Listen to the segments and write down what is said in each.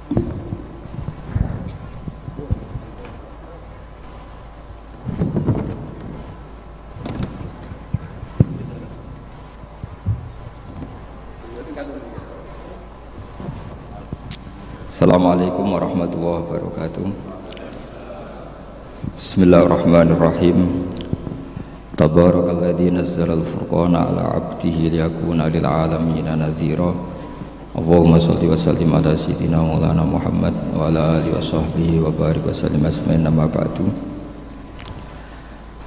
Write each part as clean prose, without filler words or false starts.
Assalamualaikum warahmatullahi wabarakatuh. Bismillahirrahmanirrahim. Tabarakalladzi nazzala al-furqana ala 'abdihi liyakuna lil 'alamina nadhira. Allahumma shalli wa sallim ala sayyidina Maulana Muhammad wa ala alihi wa sahbihi wa barik wa sallim asma'in nama ba'du.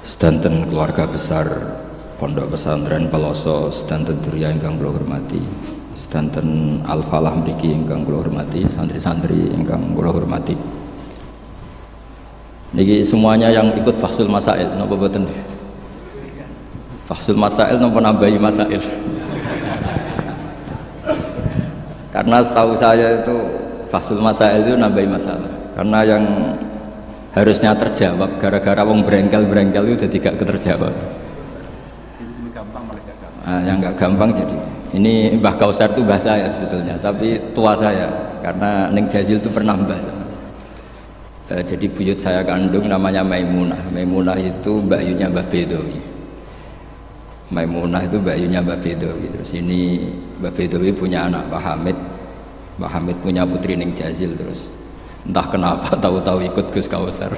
Sedanten keluarga besar Pondok Pesantren Peloso, sedanten durya ingkang kula hormati, sedanten Al-Falah mriki ingkang kula hormati, santri-santri ingkang kula hormati. Niki semuanya yang ikut Fahsul Masail napa boten? Fahsul Masail napa nambahi masail? Karena setahu saya itu Fahsul Masail itu nambahi masalah. Karena yang harusnya terjawab gara-gara wong brengkel-brengkel itu jadi gak keterjawab. Yang nggak gampang jadi ini Mbah Kausar itu mbah saya sebetulnya, tapi tua saya karena Neng Jazil itu pernah mbah sama saya. Jadi buyut saya kandung namanya Maimunah. Maimunah itu mbakyunya Mbah Bedowi. Maimunah itu mbakyunya Mbah Bedowi. Terus ini Mbah Bedowi punya anak Pak Hamid. Pak Hamid punya putri Neng Jazil. Terus entah kenapa tahu-tahu ikut Gus Kausar.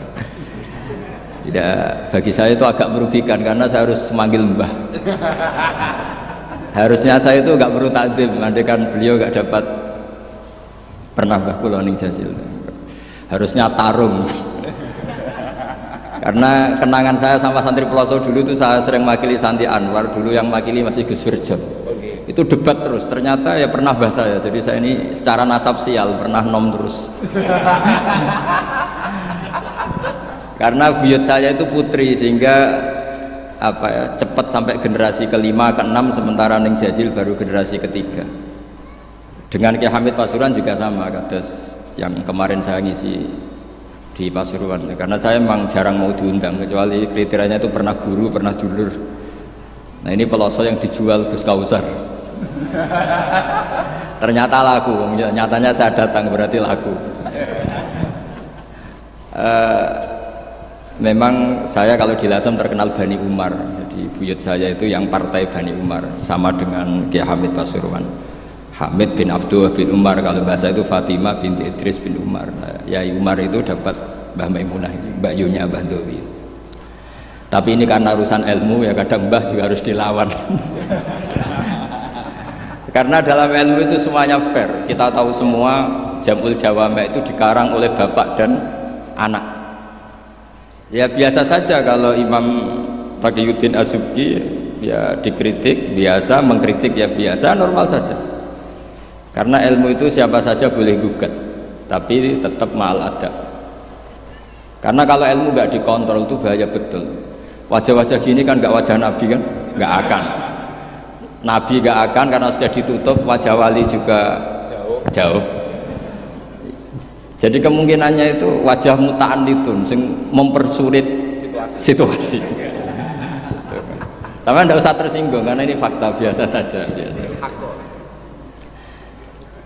Tidak, bagi saya itu agak merugikan karena saya harus manggil mbah. Harusnya saya itu nggak perlu takdim, andai kan beliau nggak dapat pernah Mbah kula Ning Jazil. Harusnya tarung. Karena kenangan saya sama santri Peloso dulu itu saya sering makili Santi Anwar, dulu yang makili masih Gus Wirjon. Itu debat terus, ternyata ya pernah mbah saya. Jadi saya ini secara nasab sial pernah nom terus. Karena buyut saya itu putri sehingga apa ya, cepat sampai generasi kelima, keenam, sementara Neng Jazil baru generasi ketiga. Dengan Ki Hamid Pasuruan juga sama, kados yang kemarin saya ngisi di Pasuruan. Karena saya memang jarang mau diundang kecuali kriterianya itu pernah guru, pernah dulur. Nah ini Peloso yang dijual Gus Kausar. Ternyata laku, nyatanya saya datang berarti laku. Memang saya kalau di Lasem terkenal Bani Umar, jadi buyut saya itu yang partai Bani Umar, sama dengan Kiai Hamid Pasuruan. Hamid bin Abdullah bin Umar, kalau bahasa itu Fatimah binti Idris bin Umar. Yai Umar itu dapat Mbah Maimunah, mbakyunya Mbah Dowi. Tapi ini karena urusan ilmu ya kadang Mbah juga harus dilawan. Karena dalam ilmu itu semuanya fair. Kita tahu semua Jamul Jawame itu dikarang oleh bapak dan anak. Ya biasa saja kalau Imam Taqiyuddin As-Subki ya dikritik biasa, mengkritik ya biasa, normal saja. Karena ilmu itu siapa saja boleh gugat, tapi tetap ma'al adab. Karena kalau ilmu nggak dikontrol itu bahaya betul. Wajah-wajah gini kan nggak wajah Nabi kan, nggak akan. Nabi nggak akan karena sudah ditutup, wajah wali juga jauh. Jadi kemungkinannya itu wajah muta'anitun sing mempersulit situasi. Sama tidak usah tersinggung karena ini fakta biasa saja.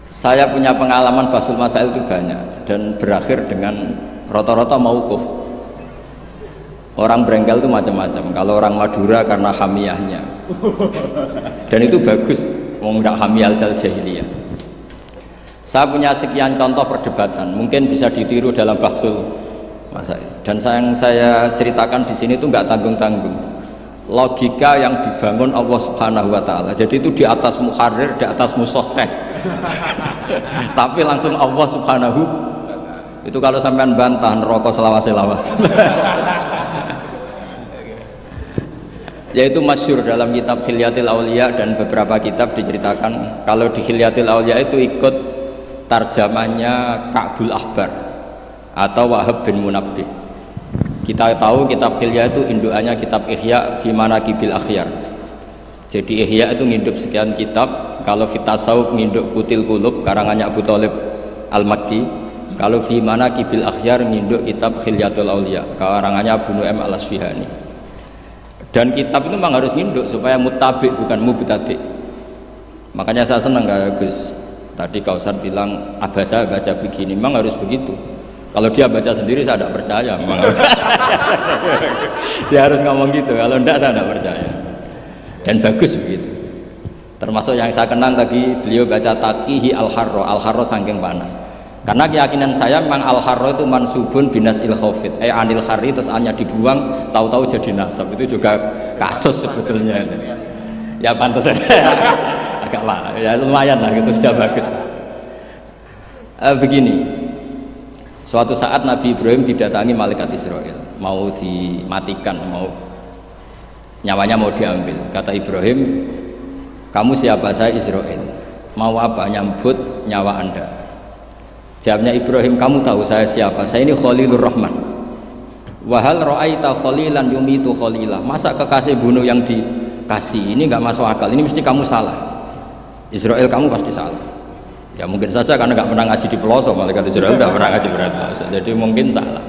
Saya punya pengalaman Fahsul Masail itu banyak dan berakhir dengan rata-rata mauquf. Orang brengkel itu macam-macam. Kalau orang Madura karena hamiyahnya, dan itu bagus. Wong ndak hamiyal jahiliyah. Saya punya sekian contoh perdebatan, mungkin bisa ditiru dalam Fahsul Masail. Dan yang saya ceritakan di sini itu nggak tanggung-tanggung. Logika yang dibangun Allah Subhanahu Wa Taala. Jadi itu di atas muharrir, di atas musoheh. Tapi langsung Allah Subhanahu. Itu kalau sampean bantah neraka selawas-selawas. Yaitu masyhur dalam kitab Hilyatil Auliya dan beberapa kitab diceritakan kalau di Hilyatil Auliya itu ikut tarjamahnya Ka'bul Ahbar atau Wahab bin Munabbih. Kita tahu kitab Hilya itu indukannya kitab Ihya fi Manaqibil Akhyar. Jadi Ihya itu nginduk sekian kitab. Kalau Fitasawuf nginduk Kutil Qulub karangannya Abu Thalib Al-Makki. Kalau fi Manaqibil Akhyar nginduk kitab Hilyatul Auliya karangannya Abu Nu'aim Al-Asfihani. Dan kitab itu memang harus nginduk supaya muttabi bukan mubtadi. Makanya saya senang Gus Tadi Kausar bilang abah saya baca begini, memang harus begitu. Kalau dia baca sendiri saya tidak percaya, memang dia harus ngomong gitu. Kalau tidak saya tidak percaya. Dan bagus begitu. Termasuk yang saya kenang tadi beliau baca taqihi al-harro saking panas. Karena keyakinan saya memang al-harro itu mansubun binas il-khawfid anil khari, terus hanya dibuang tahu-tahu jadi nasab. Itu juga kasus sebetulnya. Ya pantas agak lah, ya lumayan lah gitu, sudah bagus. Begini, suatu saat Nabi Ibrahim didatangi malaikat Israel, mau dimatikan, mau nyawanya mau diambil. Kata Ibrahim, kamu siapa? Saya Israel. Mau apa? Nyambut nyawa anda. Jawabnya Ibrahim, kamu tahu saya siapa? Saya ini Khalilur Rahman. Wahal ra'aita khalilan yumitu khalilah. Masa kekasih bunuh yang dikasih? Ini nggak masuk akal. Ini mesti kamu salah. Israel, kamu pasti salah. Ya mungkin saja karena nggak pernah ngaji di pelosok, malaikat Israel nggak pernah ngaji berat pelosok, jadi mungkin salah.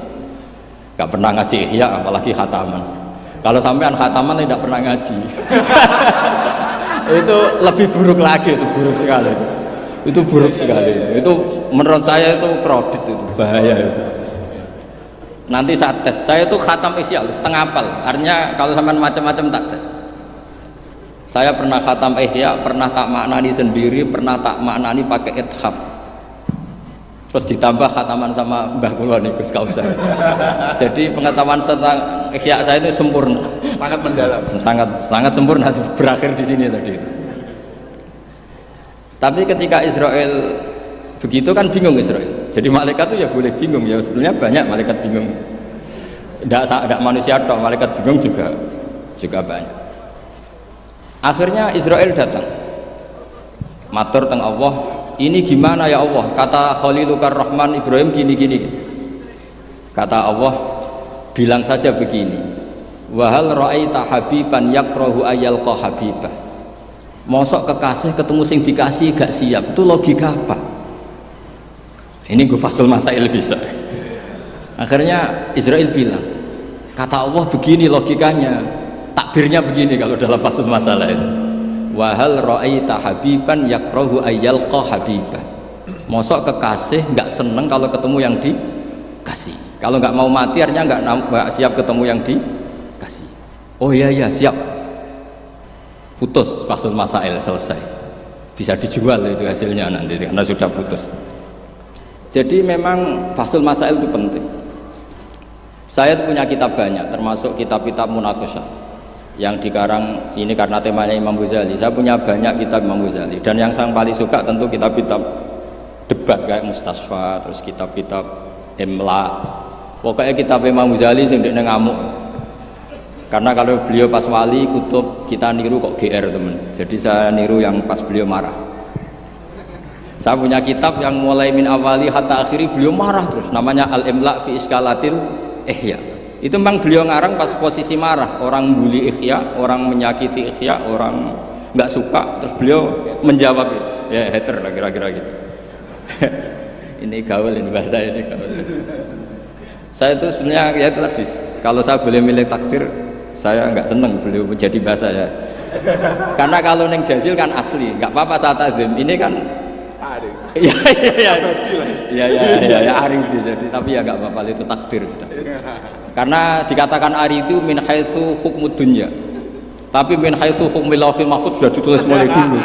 Nggak pernah ngaji ihya, apalagi khataman. Kalau sampean khataman tidak pernah ngaji, itu lebih buruk lagi, itu buruk sekali itu buruk sekali. Itu menurut saya itu kredit, itu bahaya itu. Nanti saat tes, saya itu khatam ihya setengah hafal. Artinya kalau sampean macam-macam tak tes. Saya pernah khatam ihya, pernah tak maknani sendiri, pernah tak maknani pakai ithaf. Terus ditambah khataman sama Mbah kula niku Gus Kausar. Jadi pengetahuan tentang ihya saya itu sempurna, sangat mendalam. Sangat sempurna, berakhir di sini tadi itu. Tapi ketika Israel begitu kan bingung Israel. Jadi malaikat itu ya boleh bingung ya, sebenarnya banyak malaikat bingung. Tidak manusia dong, malaikat bingung juga banyak. Akhirnya Israel datang, matur teng Allah, ini gimana ya Allah? Kata Khalilukar Rahman Ibrahim gini. Kata Allah, bilang saja begini, wahal ra'aita habiban yakrahu ayyalqa habibah. Mosok kekasih ketemu sing dikasih gak siap, itu logika apa? Ini gue fasul masail bisa. Akhirnya Israel bilang, kata Allah begini logikanya, takbirnya begini kalau dalam pasal masalah itu, wahal ra'aita habiban yakrahu ayyalqa habibah. Mosok kekasih nggak seneng kalau ketemu yang dikasih, kalau nggak mau mati artinya nggak siap ketemu yang dikasih. Oh iya siap, putus pasal masail, selesai, bisa dijual itu hasilnya nanti karena sudah putus. Jadi memang fasul masail itu penting. Saya punya kitab banyak, termasuk kitab-kitab munaqasyah yang dikarang ini karena temanya Imam Ghazali. Saya punya banyak kitab Imam Ghazali, dan yang saya paling suka tentu kitab-kitab debat kayak Mustasfa, terus kitab-kitab Imla. Pokoknya kitab Imam Ghazali sing ndekne ngamuk. Karena kalau beliau pas wali kutub kita niru kok GR teman. Jadi saya niru yang pas beliau marah. Saya punya kitab yang mulai min awali hatta akhiri beliau marah terus, namanya Al-Imla fi Iskalatil Ihya. Itu memang beliau ngarang pas posisi marah, orang bully Ihya, orang menyakiti Ihya, orang nggak suka, terus beliau menjawab itu, ya hater lah kira-kira gitu. Ini gaul, ini bahasa ini gaul. Saya itu sebenarnya ya itu tadi, kalau saya boleh milih takdir, saya nggak seneng beliau menjadi bahasa ya. Karena kalau neng Jazil kan asli, nggak apa-apa saat azim. Ini kan iya ari itu jadi, tapi ya nggak apa-apa, itu takdir sudah. Karena dikatakan ari itu min haitsu hukmud dunya, tapi min haitsu hukmil lauhil mahfuz sudah ditulis mulai dulu.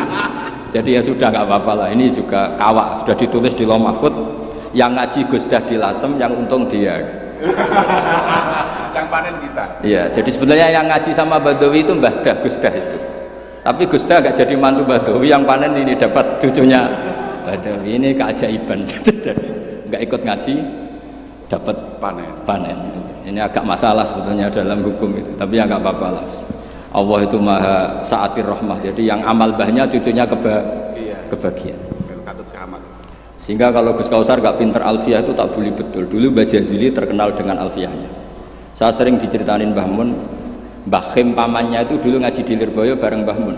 Jadi ya sudah nggak apa-apa lah, ini juga kawak sudah ditulis di lauh mahfuz. Yang ngaji Gus Dah di Lasem, yang untung dia. Yang panen kita. Iya, jadi sebenarnya yang ngaji sama Badawi itu Mbah Dah, Gus Dah itu. Tapi Gus Dah gak jadi mantu Badawi, yang panen ini dapat cucunya Badawi. Ini keajaiban. Gak ikut ngaji dapat panen. Ini agak masalah sebetulnya dalam hukum itu, tapi ya nggak apa-apa lah. Allah itu maha saatir rahmah, jadi yang amal bahnya cucunya kebagian. Sehingga kalau Gus Kausar gak pinter alfiah itu tak bully betul. Dulu Mbah Jazili terkenal dengan alfiahnya. Saya sering diceritain Mbah Mun, Mbah Khim pamannya itu dulu ngaji di Lirboyo bareng Mbah Mun.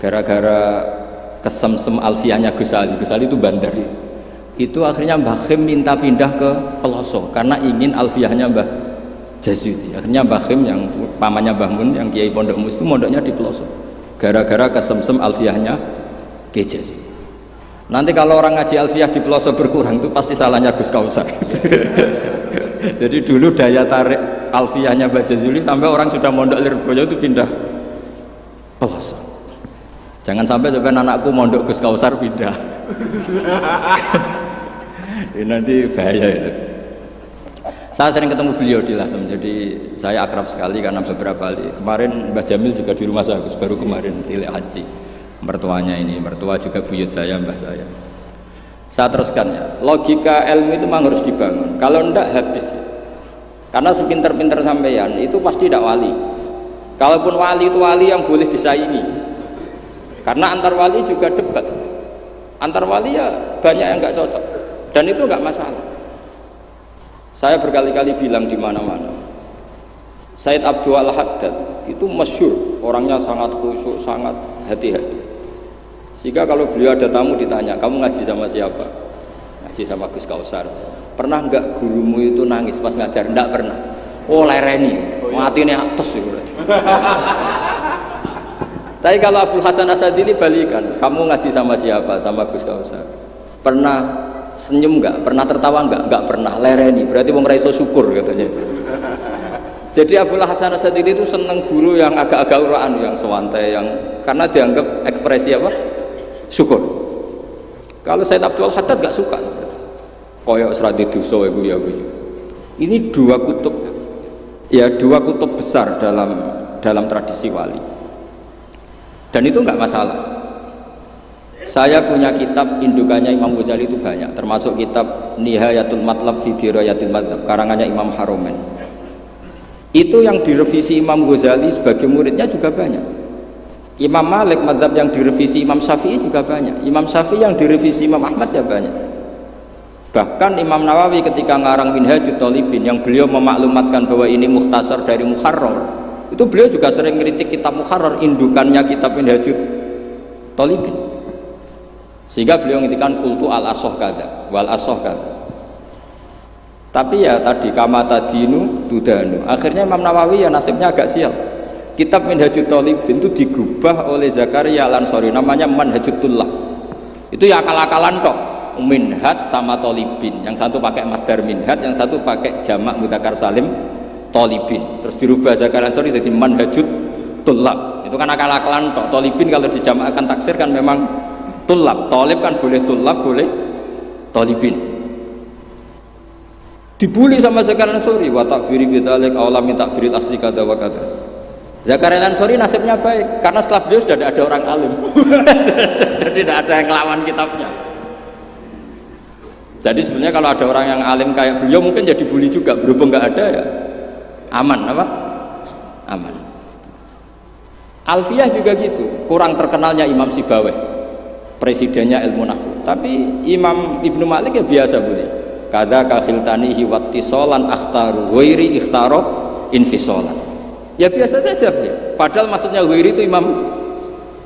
Gara-gara kesemsem alfiahnya Gus Ali itu bandar. Itu akhirnya Mbah Khim minta pindah ke Pelosok karena ingin alfiahnya Mbah Jazili. Akhirnya Mbah Khim yang pamannya Mbah Mun yang Kiai Pondok Mus itu mondoknya di Pelosok. Gara-gara kesemsem alfiahnya Ki Jazili. Nanti kalau orang ngaji alfiyah di pelosok berkurang itu pasti salahnya Gus Kausar. Jadi dulu daya tarik alfiyahnya Mbak Jazuli sampai orang sudah mondok Lirboyo itu pindah pelosok. Jangan sampai anakku mondok Gus Kausar pindah. Ini nanti bahaya itu. Saya sering ketemu beliau di Lasem, jadi saya akrab sekali karena beberapa kali. Kemarin Mbah Jamil juga di rumah saya, Gus, baru kemarin tilik haji. Mertuanya ini, mertua juga buyut saya, mbah saya. Saya teruskan ya, logika ilmu itu memang harus dibangun. Kalau ndak habis. Karena sepinter-pinter sampeyan itu pasti tidak wali. Kalaupun wali itu wali yang boleh disaingi. Karena antar wali juga debat. Antar wali ya banyak yang nggak cocok. Dan itu nggak masalah. Saya berkali-kali bilang di mana-mana, Said Abdul Haddad itu masyhur, orangnya sangat khusyuk, sangat hati-hati. Sehingga kalau beliau ada tamu ditanya, kamu ngaji sama siapa? Ngaji sama Gus Kausar. Pernah enggak gurumu itu nangis pas ngajar? Enggak pernah. Oh lereni, mati ini atas itu. Tapi kalau Abdul Hasan Asadili balikan, kamu ngaji sama siapa? Sama Gus Kausar. Pernah senyum enggak? Pernah tertawa enggak? Enggak pernah. Lereni, berarti wong ra iso syukur katanya. Jadi Abdul Hasan Asadili itu seneng guru yang agak-agak uraan, yang sewantai, yang karena dianggap ekspresi apa? Syukur. Kalau Said Abdul Haddad enggak suka seperti itu. Koyok seradi dosa iku ya Bu. Ini dua kutub ya, dua kutub besar dalam tradisi wali. Dan itu enggak masalah. Saya punya kitab indukannya Imam Ghazali itu banyak, termasuk kitab Nihayatul Matlab fi Dirayatil Madzhab karangannya Imam Haromen. Itu yang direvisi Imam Ghazali sebagai muridnya juga banyak. Imam Malik mazhab yang direvisi Imam Syafi'i juga banyak. Imam Syafi'i yang direvisi Imam Ahmad ya banyak. Bahkan Imam Nawawi ketika ngarang Minhajut Thalibin yang beliau memaklumatkan bahwa ini mukhtasar dari Muharrar, itu beliau juga sering kritik kitab Muharrar, indukannya kitab Minhajut Thalibin. Sehingga beliau ngintikan kultu al-asoh kada wal asoh kada. Tapi ya tadi kama tadinu tudanu. Akhirnya Imam Nawawi ya nasibnya agak sial. Kitab Minhajut Thalibin itu digubah oleh Zakaria Al-Ansori, namanya Manhajut Tullah. Itu ya akal-akalan toh. Minhaj sama Thalibin, yang satu pakai masdar minhaj, yang satu pakai jamak mudzakkar salim Thalibin. Terus dirubah Zakaria Al-Ansori jadi Manhajut Tullah. Itu kan akal-akalan toh. Thalibin kalau dijamakkan taksir kan memang tulab, tolib kan boleh tulab, boleh tolibin. Dibully sama Zakaria Al-Ansori, wa takfiri bidzalik aula min takfiril asli kada wa kada. Zakaria Al-Ansori nasibnya baik karena setelah beliau sudah tidak ada orang alim. Jadi tidak ada yang ngelawan kitabnya. Jadi sebenarnya kalau ada orang yang alim kayak beliau mungkin jadi bully juga, berhubung nggak ada ya aman apa? Aman. Alfiyah juga gitu, kurang terkenalnya Imam Sibawayh, presidennya ilmu nahwu. Tapi Imam Ibnu Malik ya biasa boleh. Kada kakhiltanihi wattisolan akhtaru ghairi ikhtaro infisolan. Ya biasa saja beliau. Padahal maksudnya ghairi itu Imam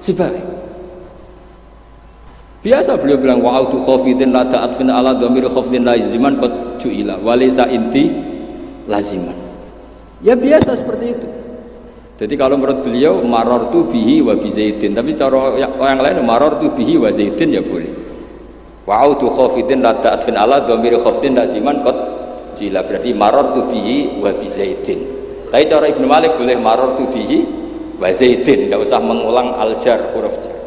Sibawayh. Biasa beliau bilang wa'audu khafidin la ta'atfin ala dhamir khafidin laziman qad ju'ila wa laysa inti laziman. Ya biasa seperti itu. Jadi kalau menurut beliau marartu bihi wa bi zaidin, tapi cara yang lain marartu bihi wa zaidin ya boleh. Wa'udu khafidin la ta'atfin ala dhamir khafidin laziman qad jila, berarti marartu bihi wa bi zaidin. Tapi cara Ibnu Malik boleh marartu bihi wa zaidin, enggak usah mengulang al-jar, huruf jar.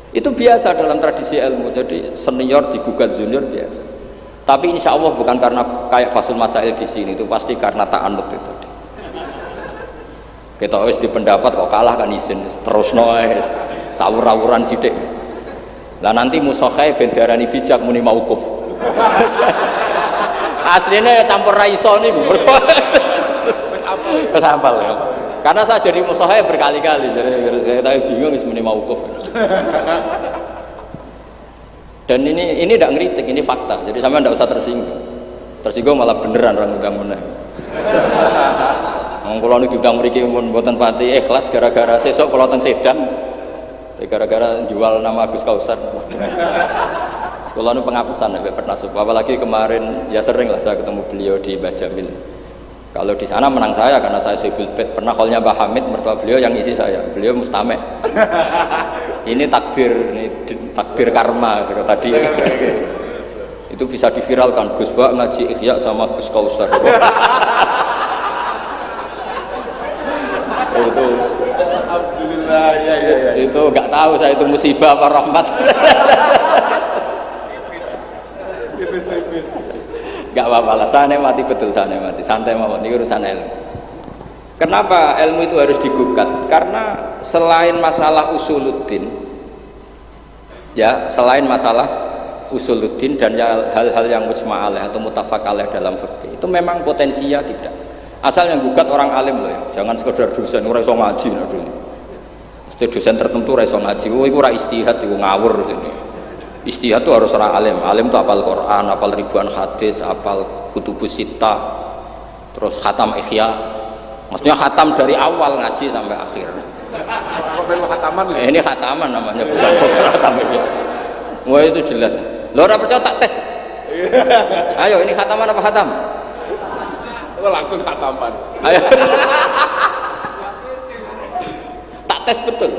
Itu biasa dalam tradisi ilmu. Jadi senior digugat junior biasa. Tapi insya Allah bukan karena kayak Fasul Masail di sini, itu pasti karena ta'anut itu tadi. Kita wis di pendapat kok kalah kan izin terus noes sawur-awuran sidik. Lah nanti musokhai bendarani bijak muni mauquf. Aslinya campur raiso niku. Wis hafal ya. Karena saya jadi musokhai berkali-kali, jadi saya tahu bingung wis muni mauquf. Dan ini tidak ngeritik, ini fakta. Jadi sama tidak usah tersinggung. Tersinggung malah beneran orang undang-undang. Kalau ini diundang mriki pun mboten pati ikhlas gara-gara sesuk kula teng Sedan. Gara-gara jual nama Gus Kausar. Sekolah nu penghapusan sampai pernah sepuh. Apalagi kemarin ya sering lah saya ketemu beliau di Mbah Jamil. Kalau di sana menang saya karena saya Syekh Bilbet. Pernah callnya Mbah Hamid, mertua beliau yang isi saya. Beliau mustame'. Ini takdir takdir karma tadi. Itu bisa diviralkan, Gus Bak ngaji Ihya sama Gus Kausar. Itu Alhamdulillah, ya. Itu nggak tahu saya itu musibah apa rahmat. Tipis. Nggak apa-apa lah, saya mati betul, saya mati santai mawon, ini urusan ilmu. Kenapa ilmu itu harus digugat? Karena selain masalah usuluddin, ya selain masalah usuluddin dan hal-hal yang mujma' alaih atau muttafaq alaih dalam fikih, itu memang potensinya tidak. Asal yang gugat orang alim loh ya, jangan sekedar dosen, ora iso ngaji nah dulu. Mesti dosen tertentu ora iso ngaji, oh iku ora istihad, iku ngawur sini. Istihad itu harus orang alim. Alim itu apal Quran, apal ribuan hadis, apal kutubus sittah, terus khatam Ihya. Maksudnya khatam dari awal ngaji sampai akhir. Apa perlu khataman? Ini khataman namanya, bukan khatam Ihya. Wah itu jelas. Lo ora percaya tak tes. Ayo ini khataman apa khatam? Langsung khataman. Ayo. Tak tes betul.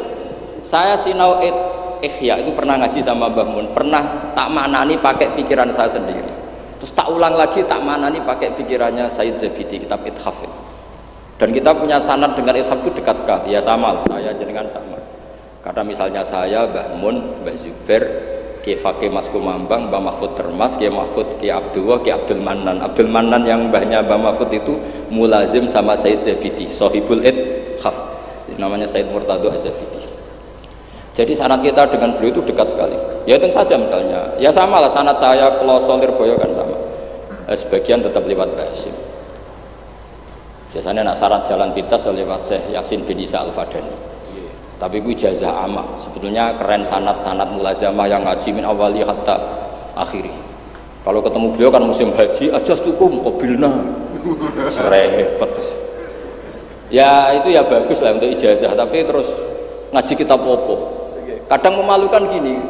Saya sinau Ihya itu pernah ngaji sama Mbah Mun, pernah tak maknani pakai pikiran saya sendiri. Terus tak ulang lagi tak maknani pakai pikirannya Said Zabidi, kitab Ithaf. Dan kita punya sanad dengan Ithaf itu dekat sekali. Ya sama lah, saya jenengan sama. Karena misalnya saya, Mbah Mun, Mbah Zubair, Ki Fakih Mas Kumambang, Mbah Mahfud Termas, Ki Mahfud, Ki Abdullah, Ki Abdul Manan. Abdul Manan yang mbahnya Mbah Mahfud itu mulazim sama Said Zabidi, Sohibul Ithaf. Namanya Said Murtado Az-Zabidi. Jadi sanad kita dengan beliau itu dekat sekali. Ya itu saja misalnya. Ya sama lah sanad saya Peloso Lirboyo kan sama. Sebagian tetap lewat Basim. Biasanya nak syarat jalan pintas lewat Syekh Yasin bin Isa Al-Fadani. Tapi itu ijazah amah. Sebetulnya keren sanad mulazamah yang ngaji min awali hatta akhiri. Kalau ketemu beliau kan musim haji, ajastukum qabilna. Repot. Ya itu ya bagus lah untuk ijazah, tapi terus ngaji kitab opo. Kadang memalukan gini,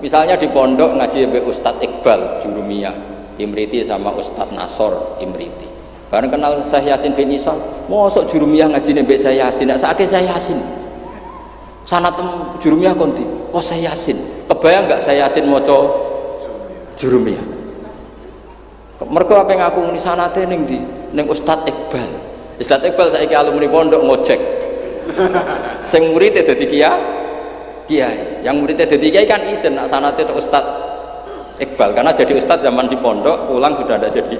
misalnya di pondok ngaji sampai Ustadz Iqbal Jurumiyah Imriti sama Ustadz Nasor Imriti. Bareng kenal Syekh Yasin bin Isa, mosok Jurumiyah ngaji sampai Syekh Yasin, nak sakit Syekh Yasin. Sanad Jurumiyah konti, kok Syekh Yasin? Kebayang nggak Syekh Yasin moco Jurumiyah? Mergo apa yang aku nguni sanate ning ndi? Ning Ustadz Iqbal. Ustadz Iqbal saiki alumni pondok ngojek. Sing murid dadi kiai, yang muridnya jadi kiai kan izin nak sanate itu Ustadz Iqbal, karena jadi Ustadz zaman di pondok pulang sudah tidak jadi.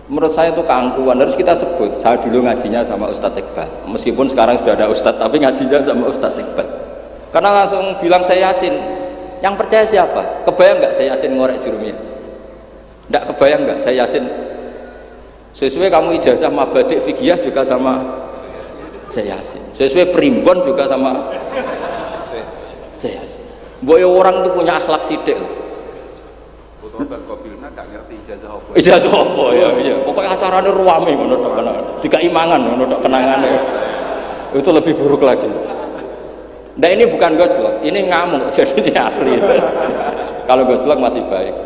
Menurut saya itu keangkuhan, harus kita sebut. Saya dulu ngajinya sama Ustadz Iqbal, meskipun sekarang sudah ada Ustadz, tapi ngajinya sama Ustadz Iqbal. Karena langsung bilang saya Yasin, yang percaya siapa? Kebayang nggak saya Yasin ngorek Jurumiyah? Nggak kebayang nggak saya Yasin? Sesuai kamu ijazah mabadik fikih juga sama saya Yasin. Sesuai primbon juga sama saya Yasin. Boy orang itu punya akhlak sidik lah. Foto Bang Qabilna gak ngerti ijazah apa. Ijazah apa ya? Iya. Pokoknya acaranya ruame ngono tok ana. Dikaimangan ngono tok kenangane. Itu lebih buruk lagi. Nah ini bukan gojlok, ini ngamuk. Jadi ini asli. Kalau gojlok masih baik.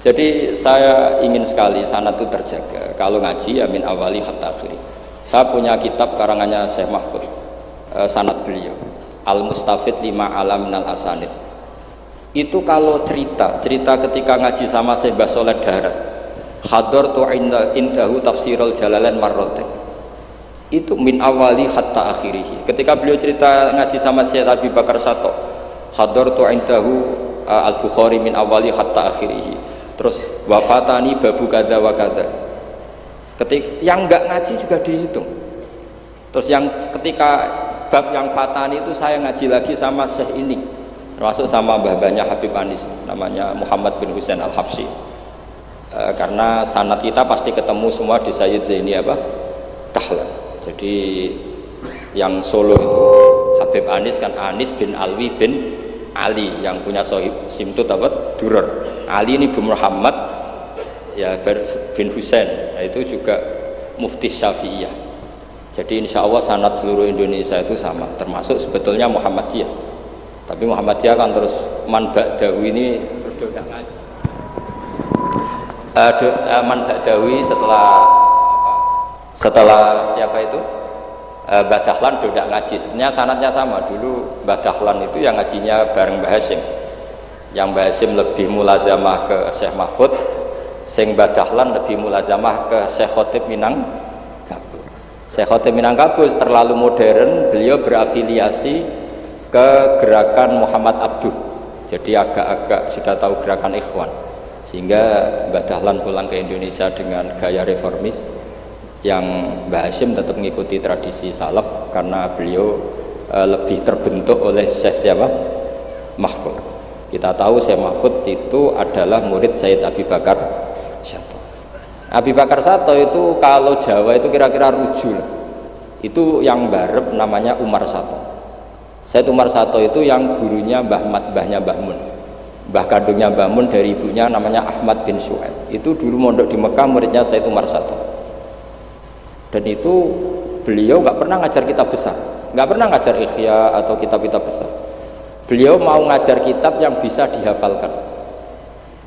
Jadi saya ingin sekali sanad itu terjaga. Kalau ngaji ya min awali hatta akhiri. Saya punya kitab karangannya Syekh Mahfud, sanad beliau Al-Mustafid lima alam minal asanid. Itu kalau cerita ketika ngaji sama Syekh Mbah Soleh Darat, hadartu indahu tafsirul jalalain marratain. Itu min awali hatta akhirih. Ketika beliau cerita ngaji sama Syekh Abi Bakar Sato, hadartu indahu al-Bukhari min awali hatta akhirih. Terus wafatani babu kada wa kada. Ketika yang enggak ngaji juga dihitung. Terus yang ketika bab yang fatani itu saya ngaji lagi sama Syekh ini, termasuk sama mbah-mbahnya Habib Anis, namanya Muhammad bin Husain Al-Habsyi. Karena sanad kita pasti ketemu semua di Sayyid Zaini Dahlan. Jadi yang Solo itu Habib Anis kan Anis bin Alwi bin Ali yang punya sohib simtut Duror. Ali ini bin Muhammad ya bin Husain, nah, itu juga mufti Syafi'iyah. Jadi insya Allah sanad seluruh Indonesia itu sama, termasuk sebetulnya Muhammadiyah. Tapi Muhammadiyah kan terus man ba'dawi ini terus tidak ngaji. Man ba'dawi setelah siapa itu? Mbah Dahlan tidak ngaji, sebenarnya sanadnya sama. Dulu Mbah Dahlan itu yang ngajinya bareng Mbah Hasyim, yang Mbah Hasyim lebih mulazamah ke Syekh Mahfud, sing Mbah Dahlan lebih mulazamah ke Syekh Khotib Minangkabau. Syekh Khotib Minangkabau terlalu modern, beliau berafiliasi ke gerakan Muhammad Abduh, jadi agak-agak sudah tahu gerakan Ikhwan, sehingga Mbah Dahlan pulang ke Indonesia dengan gaya reformis, yang Mbah Hasyim tetap mengikuti tradisi salaf karena beliau lebih terbentuk oleh Syekh siapa? Mahfud. Kita tahu Syekh Mahfud itu adalah murid Sayyid Abi Bakar Sato. Abi Bakar Sato itu kalau Jawa itu kira-kira rujul, itu yang barep namanya Umar Sato. Sayyid Umar Sato itu yang gurunya Mbah Mat, mbahnya Mbah Mun, mbah kandungnya Mbah Mun dari ibunya namanya Ahmad bin Syuaib. Itu dulu mondok di Mekah, muridnya Sayyid Umar Sato. Dan itu beliau nggak pernah ngajar kitab besar, nggak pernah ngajar Ikhya atau kitab-kitab besar. Beliau mau ngajar kitab yang bisa dihafalkan.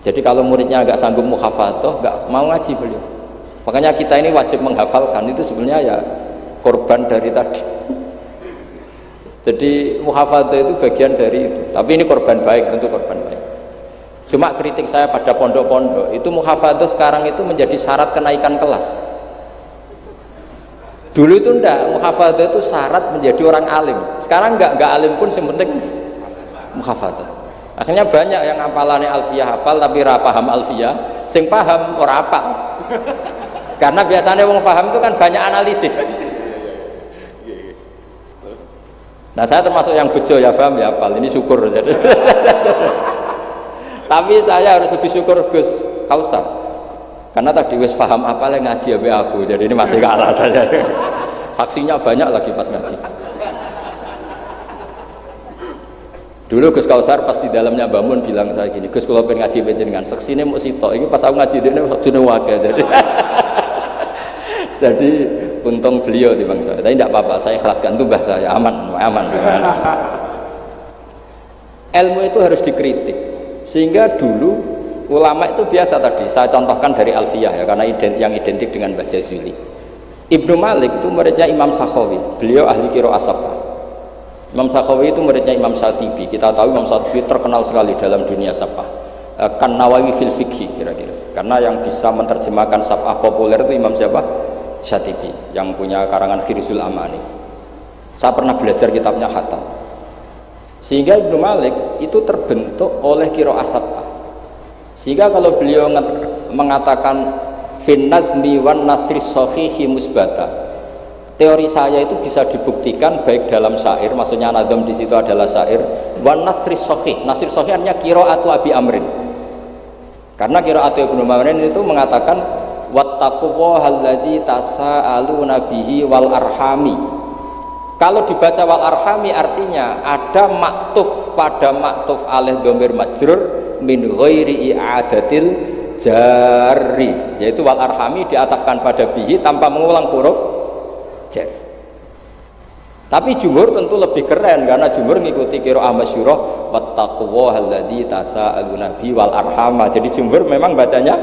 Jadi kalau muridnya nggak sanggup muhafadzah, nggak mau ngaji beliau. Makanya kita ini wajib menghafalkan, itu sebenarnya ya korban dari tadi. Jadi muhafadzah itu bagian dari itu. Tapi ini korban baik, tentu korban baik. Cuma kritik saya pada pondok-pondok itu muhafadzah sekarang itu menjadi syarat kenaikan kelas. Dulu itu enggak, muhafadzah itu syarat menjadi orang alim. Sekarang enggak alim pun yang penting muhafadzah. Akhirnya banyak yang hafalannya alfiyah hafal tapi ora paham alfiyah, sing paham ora hafal. Karena biasanya wong paham itu kan banyak analisis. Nah, saya termasuk yang bejo ya paham ya hafal. Ini syukur. Tapi saya harus lebih syukur Gus Kausar. Karena tadi wis paham apa yang ngaji ya aku, jadi ini masih kalah saja. Saksinya banyak lagi pas ngaji. Dulu Gus Kausar pas di dalamnya bangun bilang saya gini, Gus kalau pengen ngaji dengan saksinya mau sitok, ini pas aku ngaji dia sudah wakil jadi untung beliau di bangsa. Tapi tidak apa-apa, saya ikhlaskan tuh bahasa saya aman. Ilmu itu harus dikritik, sehingga dulu ulama itu biasa tadi saya contohkan dari Alfiyah ya, karena yang identik dengan Mbah Jazuli. Ibnu Malik itu muridnya Imam Sakhawi, beliau ahli qiraah sab'ah. Imam Sakhawi itu muridnya Imam Syatibi. Kita tahu Imam Syatibi terkenal sekali dalam dunia sab'ah, kan Nawawi fil fikhi kira-kira, karena yang bisa menerjemahkan sab'ah populer itu Imam siapa? Syatibi, yang punya karangan Khirzul Amani. Saya pernah belajar kitabnya Hatam. Sehingga Ibnu Malik itu terbentuk oleh qiraah sab'ah. Sehingga kalau beliau mengatakan fin nazmi wan nasri sahihi musbata, teori saya itu bisa dibuktikan baik dalam syair, maksudnya nazam di situ adalah syair, wan nasri sahih, nasir sahih artinya qiraatu Abi Amrin. Karena qiraatu Ibnu Amrin itu mengatakan wattaqullaha alladzi tasaaluna bihi wal arhami. Kalau dibaca wal arhami artinya ada maktuf pada maktuf alih dhamir majrur min ghairi i'adatil jari, yaitu wal arhami diatafkan pada bihi tanpa mengulang huruf jar. Tapi jumhur tentu lebih keren karena jumhur mengikuti qiraah masyhurah wattaqullaha alladzi tasaaluna bihi wal arhama. Jadi jumhur memang bacanya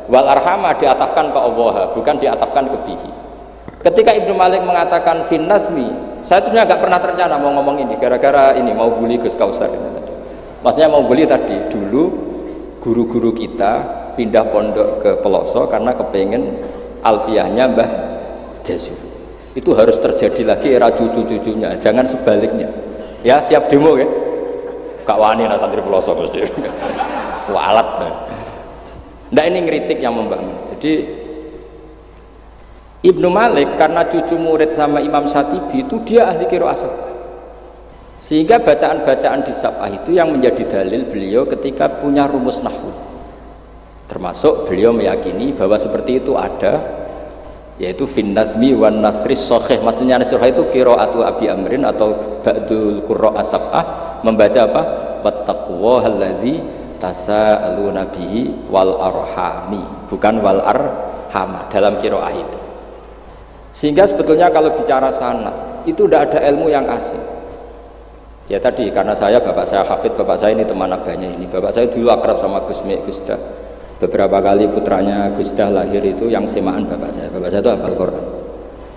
wal arhama diatafkan ke Allah, bukan diatafkan ke bihi. Ketika Ibnu Malik mengatakan fin nazmi, saya tuh nggak pernah terencana mau ngomong ini gara-gara ini mau bully Gus Kausar ini tadi. Maksudnya mau beli tadi, dulu guru-guru kita pindah pondok ke Peloso karena kepengen alfiyahnya Mbah Jazuli. Itu harus terjadi lagi era cucu-cucunya, jangan sebaliknya. Ya siap demo ya? Kak wani nak santri Peloso mesti. Walat. Nah ini ngeritik yang membangun. Jadi Ibnu Malik karena cucu murid sama Imam Syatibi itu dia ahli qiraah sab'ah. Sehingga bacaan-bacaan di sab'ah itu yang menjadi dalil beliau ketika punya rumus nahwu. Termasuk beliau meyakini bahwa seperti itu ada, yaitu fin nazmi wan nasris sahih. Maksudnya nasrah itu qiraatu Abi Amrin atau ba'dul qurra as-sab'ah membaca apa? Wattaqullaha alladzi tasaaluna bihi wal arhami, bukan wal arhama dalam qiraah itu. Sehingga sebetulnya kalau bicara sanad itu tidak ada ilmu yang asing. Ya tadi karena bapak saya hafid, bapak saya ini teman abahnya ini. Bapak saya dulu akrab sama Gus Mek, Gus Dah. Beberapa kali putranya Gus Dah lahir itu yang semaan bapak saya. Bapak saya itu hafal Quran.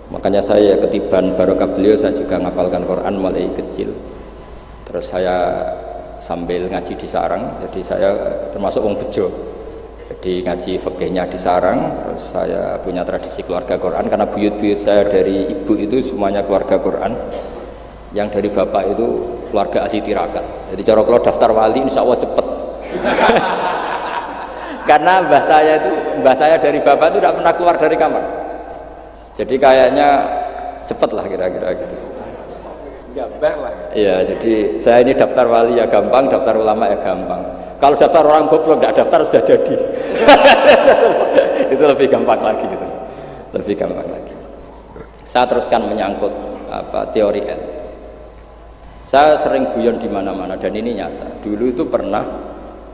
Makanya saya ketiban barokah beliau, saya juga ngapalkan Quran mulai kecil. Terus saya sambil ngaji di sarang, jadi saya termasuk wong bejo. Jadi ngaji fikihnya di sarang, terus saya punya tradisi keluarga Quran karena buyut-buyut saya dari ibu itu semuanya keluarga Quran. Yang dari bapak itu keluarga ahli tirakat. Jadi cara kalau daftar wali insya Allah cepet. Karena mbah saya dari bapak itu tidak pernah keluar dari kamar. Jadi kayaknya cepet lah kira-kira gitu. Gambar lah. Iya, jadi saya ini daftar wali ya gampang, daftar ulama ya gampang. Kalau daftar orang goblok tidak daftar sudah jadi. Itu lebih gampang lagi gitu. Lebih gampang lagi. Saya teruskan menyangkut teori L. Saya sering guyon di mana-mana dan ini nyata. Dulu itu pernah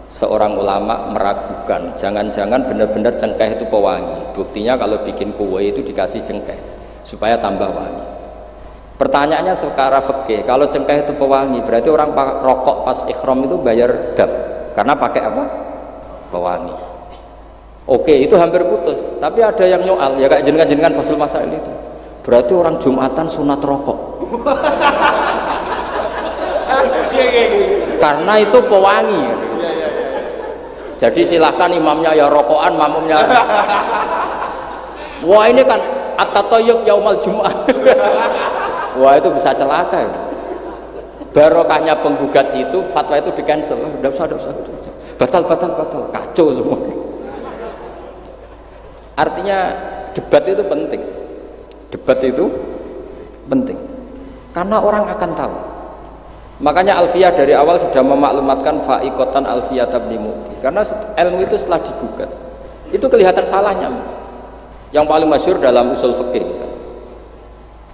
seorang ulama meragukan, jangan-jangan benar-benar cengkeh itu pewangi. Buktinya kalau bikin kue itu dikasih cengkeh supaya tambah wangi. Pertanyaannya sekarang fikih, kalau cengkeh itu pewangi, berarti orang rokok pas ikhram itu bayar dam karena pakai apa? Pewangi. Oke, itu hampir putus. Tapi ada yang nyoal, ya kayak jenengan Basul Masail itu. Berarti orang Jumatan sunat rokok. Karena itu pewangi. Jadi silahkan imamnya ya rokokan, makmumnya. Wah ini kan at-tatayyub yaumal jum'ah. Wah itu bisa celaka ya. Barokahnya penggugat itu, fatwa itu di-cancel. Udah usah. Batal, kacau semua. Artinya debat itu penting. Debat itu penting. Karena orang akan tahu. Makanya Alfiyah dari awal sudah memaklumatkan fa'iqatan Alfiyah tabni muti. Karena ilmu itu setelah digugat itu kelihatan salahnya. Yang paling masyhur dalam usul fikih misalnya.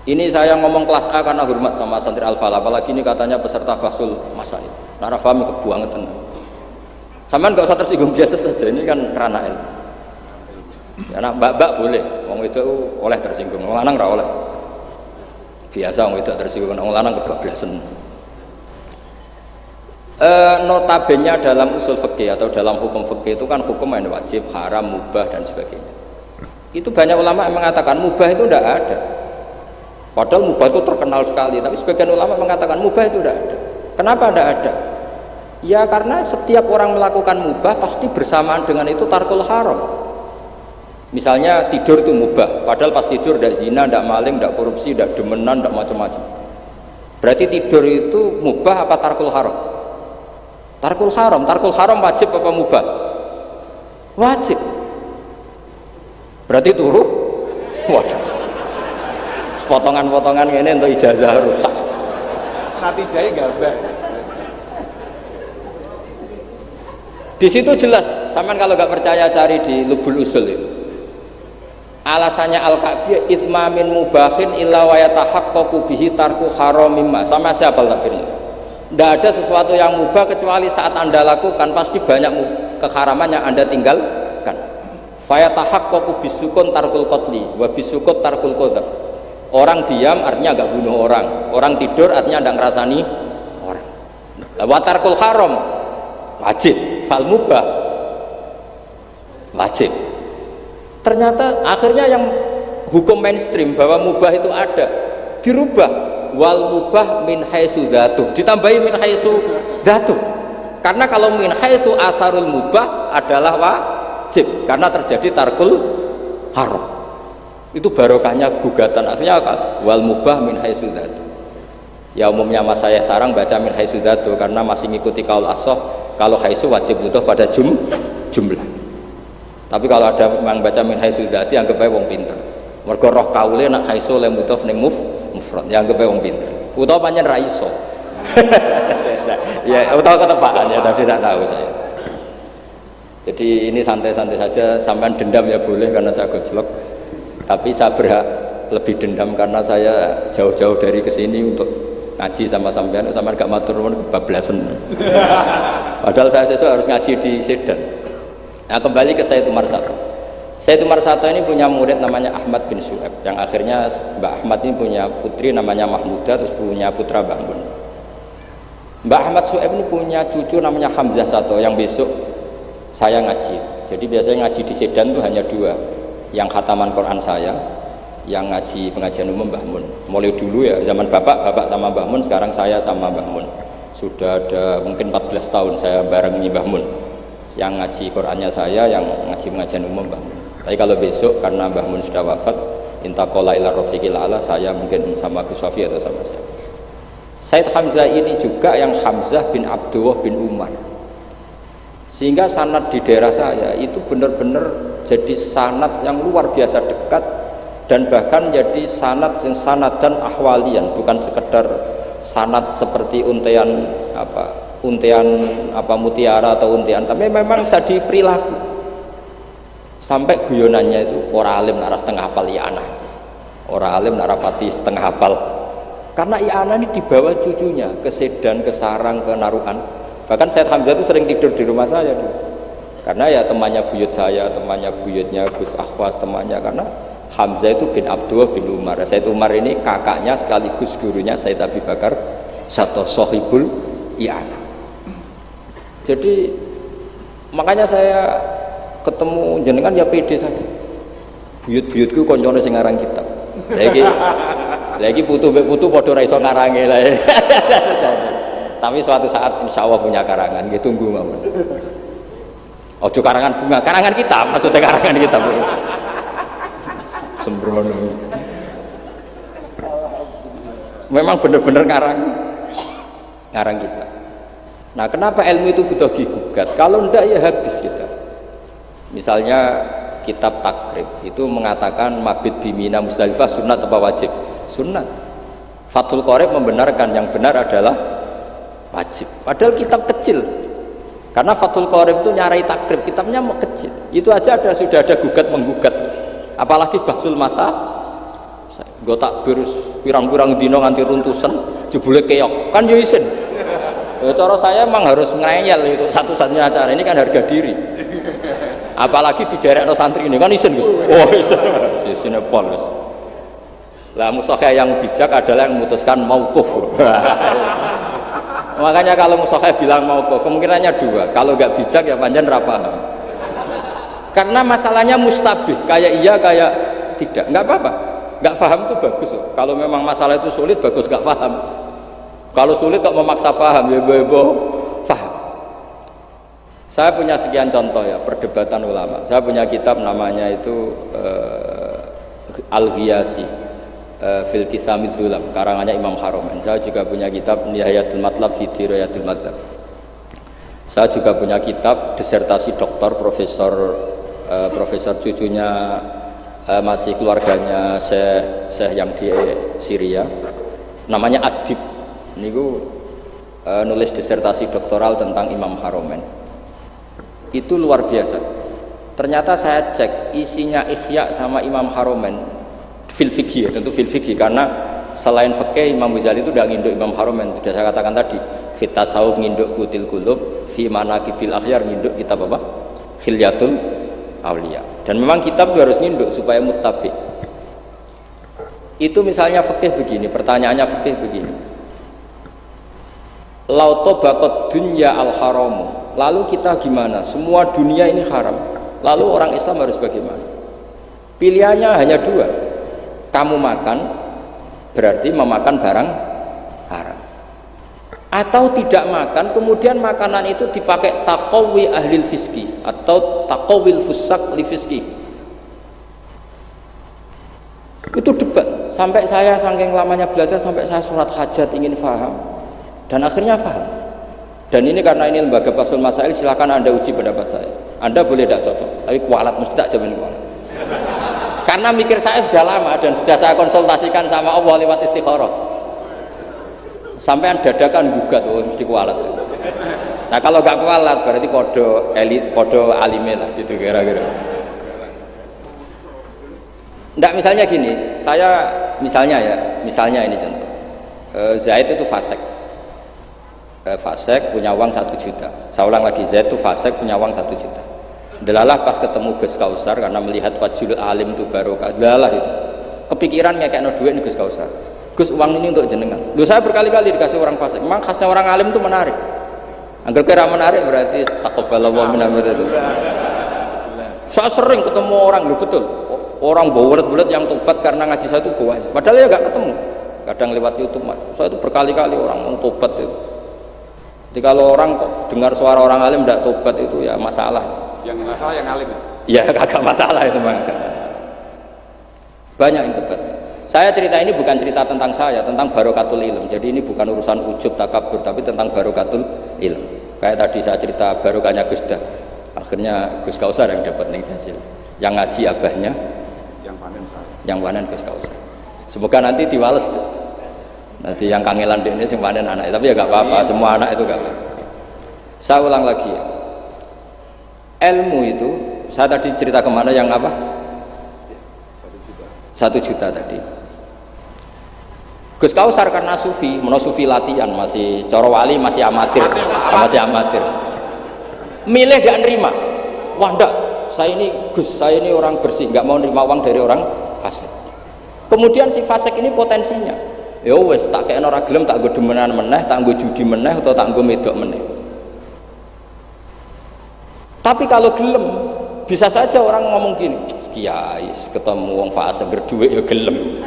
Ini saya ngomong kelas A karena hormat sama santri Al-Fal, apalagi ini katanya peserta Basul Masail. Nara fahmi kebuangan. Sampean enggak usah tersinggung, biasa saja, ini kan ranah ilmu. Ya nak mbak boleh, wong itu oleh tersinggung, wong lanang ora oleh. Biasa wong itu tersinggung, wong lanang kebablasan. Notabene dalam usul fikih atau dalam hukum fikih itu kan hukum yang wajib, haram, mubah dan sebagainya. Itu banyak ulama yang mengatakan mubah itu tidak ada. Padahal mubah itu terkenal sekali, tapi sebagian ulama mengatakan mubah itu tidak ada. Kenapa tidak ada? Ya karena setiap orang melakukan mubah pasti bersamaan dengan itu tarkul haram. Misalnya tidur itu mubah, padahal pas tidur tidak zina, tidak maling, tidak korupsi, tidak demenan, tidak macam-macam. Berarti tidur itu mubah apa tarkul haram? Tarkul haram wajib apa mubah? Wajib. Berarti turu? Waduh. Potongan-potongan ini untuk ijazah rusak. Nanti jaya gambar. Di situ jelas, sampean kalau nggak percaya cari di Lubul Usul itu. Alasannya Al-Ka'biyah itsmamin mubahin illa wa yatahaqqaqu bihi tarku haramimma. Sama siapa takbirnya? Tidak ada sesuatu yang mubah kecuali saat Anda lakukan pasti banyak keharaman yang Anda tinggalkan. Fayatahaqqaqu bisukun tarkul qatli wa bisukut tarkul qadhaf. Orang diam artinya enggak bunuh orang. Orang tidur artinya enggak ngerasani orang. Wa tarkul haram wajib, fal mubah wajib. Ternyata akhirnya yang hukum mainstream bahwa mubah itu ada dirubah. Wal mubah min haitsu dzatuh, ditambahi min haitsu dzatuh. Karena kalau min haitsu atharul mubah adalah wajib karena terjadi tarkul haram. Itu barokahnya gugatan. Akhirnya wal mubah min haitsu dzatuh. Ya umumnya mas saya sarang baca min haitsu dzatuh karena masih ngikuti kaul as-shah, kalau haitsu wajib butuh pada jumlah. Tapi kalau ada yang baca min haitsu dzati anggap ae wong pinter. Mergo roh kaule nak haitsu le mudhof ning mufrad yang anggap wong pinter utawa pancen ra iso. Ya utawa ketepaan ya tapi tidak tahu saya. Jadi ini santai-santai saja, sampean dendam ya boleh karena saya gojlok, tapi saya berhak lebih dendam karena saya jauh-jauh dari kesini untuk ngaji sama sampean gak matur nuwun kebablasan. Padahal saya sesuk harus ngaji di Sedan. Nah kembali ke Sayyid Umar Sato. Sayyid Umar Sato ini punya murid namanya Ahmad bin Su'aib, yang akhirnya Mbak Ahmad ini punya putri namanya Mahmudah, terus punya putra Bangun. Mbak Ahmad Su'aib ini punya cucu namanya Hamzah Sato yang besok saya ngaji. Jadi biasanya ngaji di Sedan itu hanya dua, yang khataman Quran saya, yang ngaji pengajian umum Mbah Mun. Mulai dulu ya zaman bapak sama Mbah Mun, sekarang saya sama Mbah Mun. Sudah ada mungkin 14 tahun saya barengi Mbah Mun. Yang ngaji Qur'annya saya, yang ngaji pengajian umum Mbah Mun. Tapi kalau besok karena Mbah Mun sudah wafat, intaqala ila rafiqil a'la, saya mungkin sama Gus Wafi atau sama siapa. Said Hamzah ini juga yang Hamzah bin Abdullah bin Umar. Sehingga sanad di daerah saya itu benar-benar jadi sanad yang luar biasa dekat, dan bahkan jadi sanad dan ahwalian, bukan sekedar sanad seperti untian mutiara atau untian, tapi memang sadi perilaku. Sampai guyonannya itu orang alim nara setengah hafal i'anah, orang alim nara pati setengah hafal, karena i'anah ini dibawa cucunya ke Sedan, ke Sarang, ke Naruan. Bahkan Said Hamzah itu sering tidur di rumah saya dulu, karena ya temannya buyut saya, temannya buyutnya Gus Akhwas, temannya, karena Hamzah itu bin Abdullah bin Umar. Said Umar ini kakaknya sekaligus gurunya Said Abi Bakar, satu sohibul i'anah. Jadi makanya saya ketemu jenengan ya pede saja. Buyut-buyutku koncone sing ngarang kitab. Lagi putu padha ra iso ngarange lah. Tapi suatu saat insya Allah punya karangan, gitu, tunggu mawon. Ojo karangan bunga, karangan kitab, maksudnya karangan kitab. Sembrono. Memang benar-benar ngarang kitab. Nah, kenapa ilmu itu butuh digugat? Kalau ndak ya habis kita. Misalnya kitab Takrib itu mengatakan mabit di Mina Musdalifah sunat apa wajib? Sunat. Fathul Qorib membenarkan yang benar adalah wajib. Padahal kitab kecil. Karena Fathul Qorib itu nyarai Takrib, kitabnya mau kecil. Itu aja sudah ada gugat menggugat. Apalagi Bahsul Masa. Gue takbir pirang-pirang dino nganti runtusan, jebule keok. Kan yo isin. Ya, cara saya emang harus ngeyel itu satu-satunya acara ini kan harga diri. Apalagi di daerah santri ini kan isin Gus. Oh isin. Isine pol Gus. Lah musakhah yang bijak adalah yang memutuskan mauquf. Makanya kalau musakhah bilang mauquf, kemungkinannya dua. Kalau nggak bijak ya panjang ra paham. Karena masalahnya mustabih, kayak iya kayak tidak. Nggak apa-apa. Nggak paham itu bagus. Kalau memang masalah itu sulit, bagus nggak paham. Kalau sulit kok memaksa paham, ya gue paham. Saya punya sekian contoh ya, perdebatan ulama. Saya punya kitab namanya itu Al-Ghiyasi fil Tithamid Zulam, karangannya Imam Haromen. Saya juga punya kitab Nihayatul Matlab fi Dirayatul Madhab. Saya juga punya kitab disertasi doktor profesor cucunya masih keluarganya Syekh yang di Syria, namanya Adib. Niku nulis disertasi doktoral tentang Imam Haromen. Itu luar biasa. Ternyata saya cek isinya Ihya sama Imam Haromen fil fikih, tentu fil fikih, karena selain fikih Imam Ghazali itu udah nginduk Imam Haromen. Sudah saya katakan tadi, fit tasawuf nginduk Qutil Qulub, fi manaqibil akhyar nginduk kitab apa? Hilyatul Auliya. Dan memang kitab itu harus nginduk supaya muttabi. Itu misalnya fikih begini, pertanyaannya fikih begini. Lauto bakot dunya al haramu, lalu kita gimana? Semua dunia ini haram, lalu orang Islam harus bagaimana? Pilihannya hanya dua. Kamu makan berarti memakan barang haram, atau tidak makan kemudian makanan itu dipakai taqawi ahlil fiski atau taqawil fusak li fiski. Itu debat sampai saya saking lamanya belajar, sampai saya surat hajat ingin paham. Dan akhirnya paham. Dan ini karena ini lembaga Basul Masail, silakan Anda uji pendapat saya. Anda boleh tidak cocok, tapi kualat mesti tak jamin kualat. Karena mikir saya sudah lama dan sudah saya konsultasikan sama Allah lewat istikharah. Sampai dadakan gugat, oh mesti kualat. Nah kalau gak kualat berarti podo elit, podo alime lah gitu kira-kira. Nggak, misalnya gini, saya misalnya ini contoh. Zaid itu fasik. Fasek punya uang 1 juta. Saya ulang lagi, Zaid itu fasek punya uang 1 juta. Delalah pas ketemu Gus Kausar karena melihat wajhul alim itu barokah. Delalah itu kepikiran ngekekno duit nih Gus Kausar. Gus, uang ini untuk jenengan. Loh, saya berkali-kali dikasih orang fasek. Memang khasnya orang alim itu menarik. Angger kira menarik berarti taqabbalallahu minna itu. Saya sering ketemu orang, loh betul. orang bulet-bulet yang tobat karena ngaji saya itu banyak. Padahal ya nggak ketemu. Kadang lewat YouTube, Mas. Saya itu berkali-kali orang mau tobat itu. Jadi kalau orang kok dengar suara orang alim tidak tobat itu ya masalah. Yang masalah yang alim. Ya kagak masalah itu, Mas. Kagak masalah. Banyak yang tobat. Saya cerita ini bukan cerita tentang saya, tentang barokatul ilm. Jadi ini bukan urusan ujub takabur, tapi tentang barokatul ilm. Kayak tadi saya cerita barokahnya Gus Dah. Akhirnya Gus Kausar yang dapat ning Jasil. Yang ngaji abahnya, yang panen Gus Kausar. Semoga nanti diwales. Nanti yang kangelan ini sing panen anak, tapi ya gak apa-apa, semua anak itu gak apa-apa. Saya ulang lagi ya. Ilmu itu, saya tadi cerita kemana yang apa? 1 juta tadi. Gus Kausar karena sufi, sufi latihan, masih coro wali, masih amatir, milih gak nerima. Wah enggak, saya ini Gus, saya ini orang bersih, gak mau nerima uang dari orang fasik. Kemudian si fasik ini potensinya, ya wes tak kayak orang gelem, tak gue demenan meneh, tak gue judi meneh, atau tak gue medok meneh. Tapi kalau gelem, bisa saja orang ngomong gini, kiai ketemu wong fasik berduit ya gelem.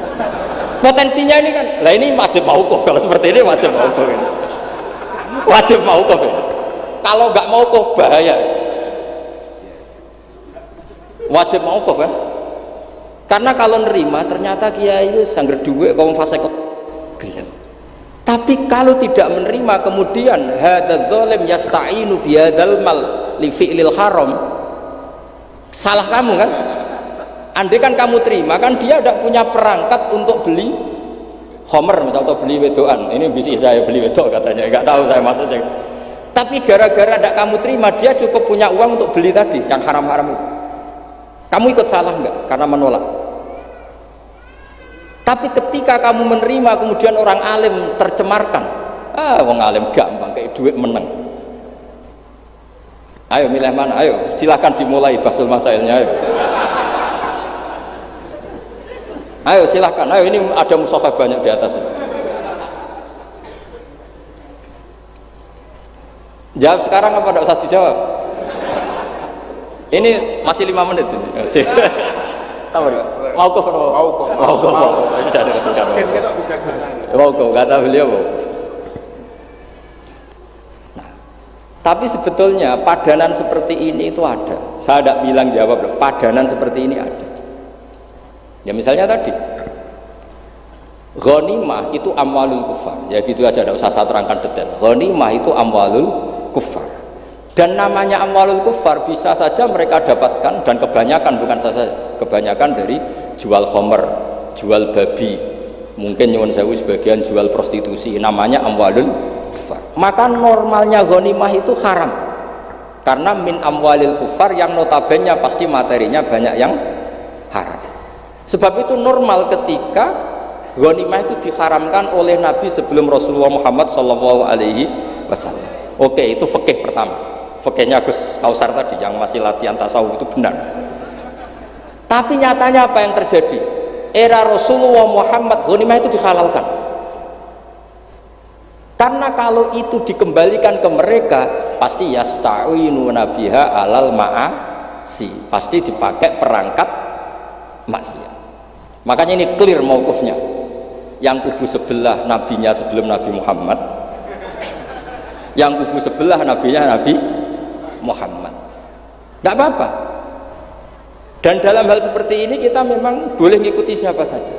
Potensinya ini kan, lah ini wajib mauquf. Kalau seperti ini wajib mauquf. Wajib mauquf ya. Kalau nggak mauquf bahaya. Wajib mauquf ya. Karena kalau nerima ternyata kiai itu sangger duit kaum fasik gelem. Tapi kalau tidak menerima kemudian hadzal zalim yasta'inu bihadzal mal li fi'lil haram. Salah kamu kan? Andai kan kamu terima, kan dia tidak punya perangkat untuk beli homer misalnya, atau beli wedoan. Ini bisa saya beli wedok katanya, nggak tahu saya maksudnya. Tapi gara-gara tidak kamu terima, dia cukup punya uang untuk beli tadi yang haram-haram itu. Kamu ikut salah nggak? Karena menolak. Tapi ketika kamu menerima, kemudian orang alim tercemarkan, wong alim gampang kayak duit menang. Ayo milih mana? Ayo silahkan dimulai basul masailnya. Ayo silahkan, ayo ini ada mushaf banyak di atas. Jawab sekarang apa tidak usah dijawab? Ini masih 5 menit ini. Mauquf. Ini dari ketika. Mauquf kata beliau. Nah, tapi sebetulnya padanan seperti ini itu ada. Saya tidak bilang jawab, padanan seperti ini ada. Ya misalnya tadi ghanimah itu amwalul kufar, ya gitu aja, tidak usah saya terangkan detail. Ghanimah itu amwalul kufar, dan namanya amwalul kufar bisa saja mereka dapatkan, dan kebanyakan, bukan saja kebanyakan, dari jual khomer, jual babi, mungkin nyuwun sewu sebagian jual prostitusi, namanya amwalul kufar. Maka normalnya ghanimah itu haram karena min amwalil kufar yang notabene pasti materinya banyak yang haram. Sebab itu normal ketika ghanimah itu diharamkan oleh Nabi sebelum Rasulullah Muhammad SAW. Oke, itu fikih pertama. Fikihnya Gus Kausar tadi yang masih latihan tasawuf itu benar. Tapi nyatanya apa yang terjadi? Era Rasulullah Muhammad ghanimah itu dihalalkan. Karena kalau itu dikembalikan ke mereka, pasti yasta'inu nabiha alal ma'asi. Pasti dipakai perangkat maksiat. Makanya ini clear mauqufnya. Yang kubu sebelah nabinya sebelum Nabi Muhammad, yang kubu sebelah nabinya Nabi Muhammad, tidak apa-apa. Dan dalam hal seperti ini kita memang boleh mengikuti siapa saja.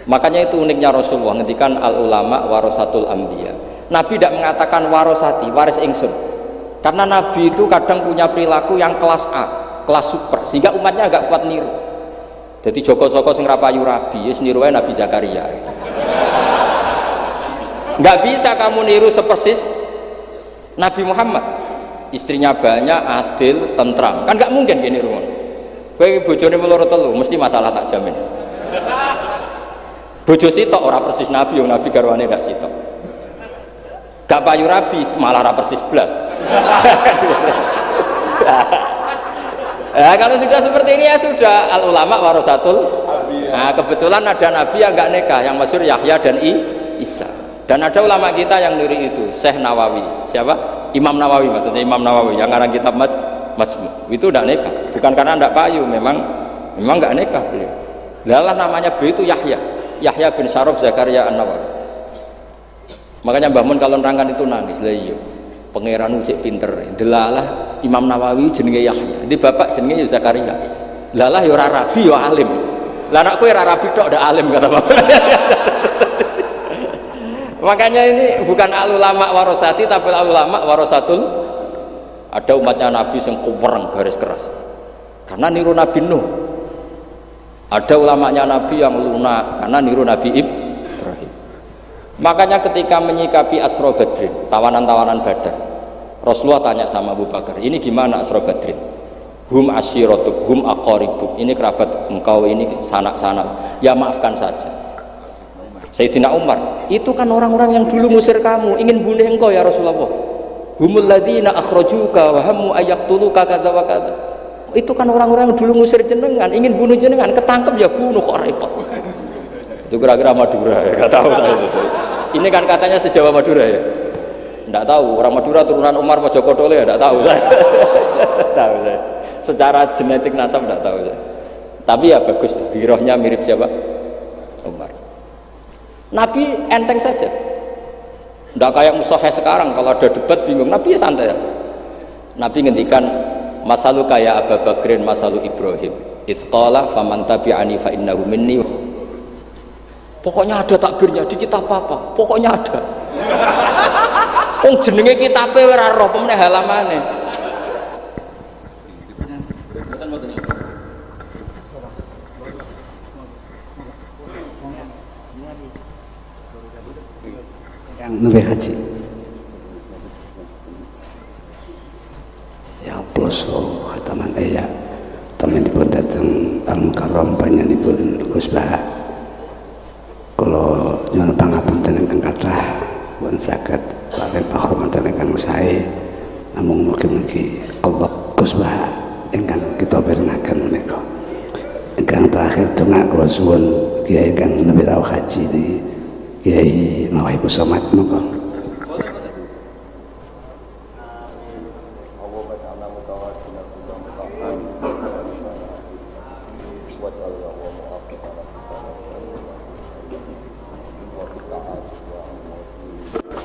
Makanya itu uniknya Rasulullah ngendikan al ulama warasatul anbiya. Nabi tidak mengatakan warosati, waris ingsun, karena Nabi itu kadang punya perilaku yang kelas A, kelas super, sehingga umatnya agak kuat niru. Jadi Joko-Joko sing rapayu rabi, ya niru Nabi Zakaria. Gitu. Nggak bisa kamu niru sepersis Nabi Muhammad. Istrinya banyak, adil, tentram. Kan nggak mungkin gini ruang. Kowe bojone meloro telu, mesti masalah tak jamin. Bojo sitok ora persis Nabi, Nabi garwane ndak sitok. Gak payu rabi, malah ora persis blas. Nah, kalau sudah seperti ini ya sudah, al ulama warasatul. Nah, kebetulan ada nabi yang enggak nikah, yang masyhur Yahya dan Isa. Dan ada ulama kita yang niru itu, Syekh Nawawi. Siapa? Imam Nawawi, maksudnya Imam Nawawi yang ngarang kitab Majmu. Itu tidak nikah, bukan karena tidak payu, memang nggak nikah beliau. Lalah namanya beliau itu Yahya bin Syaraf Zakaria An-Nawawi. Makanya Mbah Mun kalau nerangkan itu nangis. Lah iya, pangeran ucik pinter. Delalah Imam Nawawi jenenge Yahya, di bapak jenenge Zakaria. Lalah ya ora rabi ya alim. Lah anak kowe ora rabi tok ndak alim kata bapak. Makanya ini bukan ulama warosati tapi ulama warasatul. Ada umatnya Nabi yang kupereng garis keras karena niru Nabi Nuh. Ada ulamanya Nabi yang lunak karena niru Nabi Ibrahim. Makanya ketika menyikapi Asra Badrin, tawanan-tawanan Badar, Rasulullah tanya sama Abu Bakar, ini gimana Asra Badrin? Hum asyiratuk, hum aqaribuk, ini kerabat engkau, ini sanak-sanak, ya maafkan saja. Sayyidina Umar, itu kan orang-orang yang dulu ngusir kamu, ingin bunuh engkau ya Rasulullah. Humul ladzina akhrajuka wa hammu ayaqtuluka kadza wa kadza. Itu kan orang-orang yang dulu ngusir jenengan, ingin bunuh jenengan, ketangkep ya bunuh, kok repot. Itu kira-kira Madura ya, enggak tahu saya itu. Ini kan katanya sejawa Madura ya. Enggak tahu, orang Madura turunan Umar apa Joko Tole ya enggak tahu saya. Tahu saya. Secara genetik nasab enggak tahu saya. Tapi ya bagus, hirohnya mirip siapa? Umar. Nabi enteng saja, tidak kayak Musohe sekarang kalau ada debat bingung. Nabi ya santai aja. Nabi ngendikan masalu kaya Abu Bakrin masalu Ibrahim isqala faman tabi'ani fa innahu minni. Pokoknya ada takbirnya di kitab apa? Pokoknya ada. Jenenge kitabe ora roh pemene halamane. Nabi haji ya Allah so khataman ayat teman dipun datang Al-Mukarram panjenenganipun Gus Bah kalau nyuwun pangapunten ingkang kathah pun saged paring pakhormatan ingkang sae namung mugi-mugi Allah Gus Bah ingkang kita pirengaken menika ingkang terakhir donga kula suwun Kiai ingkang nabi rawuh haji di Kiai Mawahibus Samad monggo.